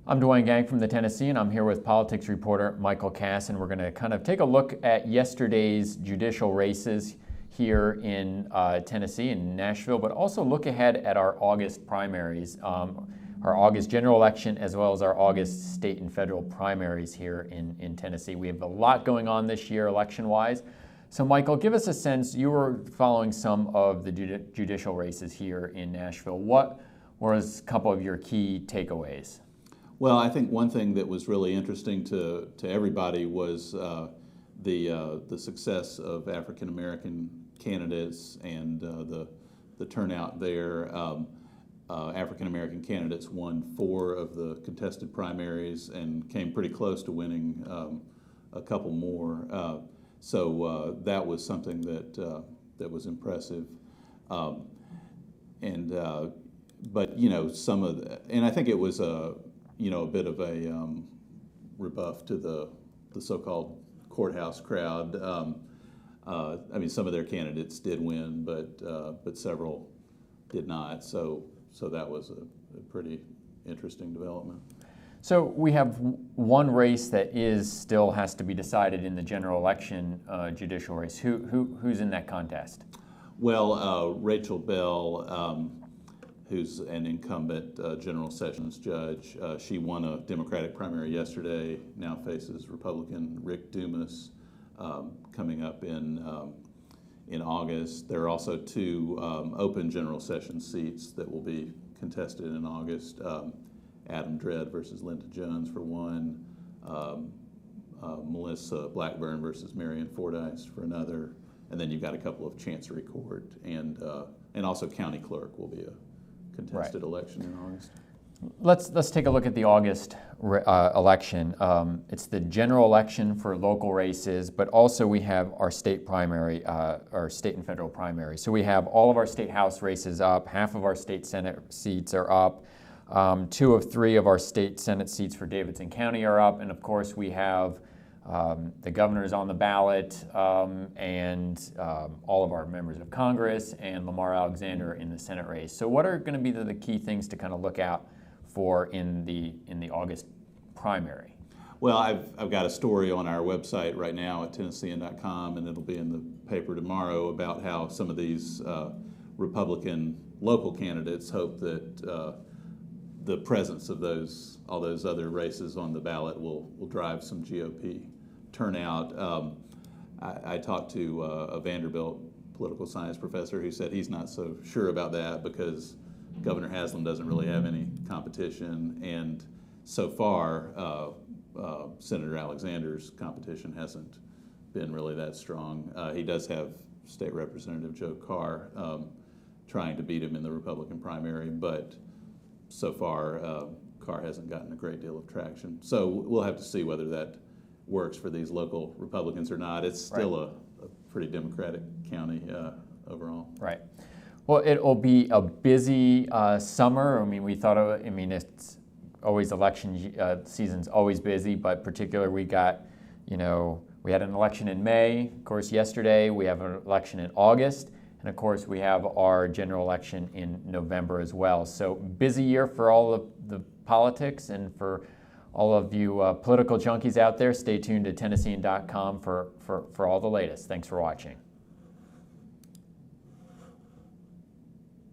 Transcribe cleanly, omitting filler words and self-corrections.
I'm Dwayne Gang from the Tennessean. I'm here with politics reporter Michael Cass, and we're going to kind of take a look at yesterday's judicial races here in Tennessee, in Nashville, but also look ahead at our August primaries, our August general election, as well as our August state and federal primaries here in Tennessee. We have a lot going on this year election-wise. So, Michael, give us a sense. You were following some of the judicial races here in Nashville. What was a couple of your key takeaways? Well, I think one thing that was really interesting to everybody was the success of African American candidates and the turnout there. African American candidates won 4 of the contested primaries and came pretty close to winning a couple more. So that was something that was impressive. But you know, and I think it was a bit of a rebuff to the so-called courthouse crowd. I mean, some of their candidates did win, but several did not. So that was a pretty interesting development. So we have one race that still has to be decided in the general election judicial race. Who's in that contest? Well, Rachel Bell, who's an incumbent General Sessions judge. She won a Democratic primary yesterday, now faces Republican Rick Dumas coming up in August. There are also 2 open General Sessions seats that will be contested in August. Adam Dredd versus Linda Jones for one, Melissa Blackburn versus Marion Fordyce for another, and then you've got a couple of Chancery Court and also County Clerk will be a contested election in August. Let's take a look at the August election. It's the general election for local races, but also we have our state primary, our state and federal primary. So we have all of our state house races up, half of our state senate seats are up, 2 of 3 of our state senate seats for Davidson County are up, and of course we have the governor's on the ballot, and all of our members of Congress and Lamar Alexander in the Senate race. So what are going to be the key things to kind of look out for in the August primary? Well, I've got a story on our website right now at Tennessean.com, and it'll be in the paper tomorrow about how some of these Republican local candidates hope that the presence of all those other races on the ballot will drive some GOP turnout. I talked to a Vanderbilt political science professor who said he's not so sure about that because Governor Haslam doesn't really have any competition, and so far Senator Alexander's competition hasn't been really that strong. He does have State Representative Joe Carr trying to beat him in the Republican primary, but so far Carr hasn't gotten a great deal of traction. So we'll have to see whether that works for these local Republicans or not. It's still a pretty Democratic county overall. Right. Well, it will be a busy summer. I mean, it's always election season's always busy, but particularly we got, we had an election in May, of course, yesterday. We have an election in August. And of course, we have our general election in November as well. So busy year for all of the politics, and for all of you political junkies out there, stay tuned to Tennessean.com for all the latest. Thanks for watching.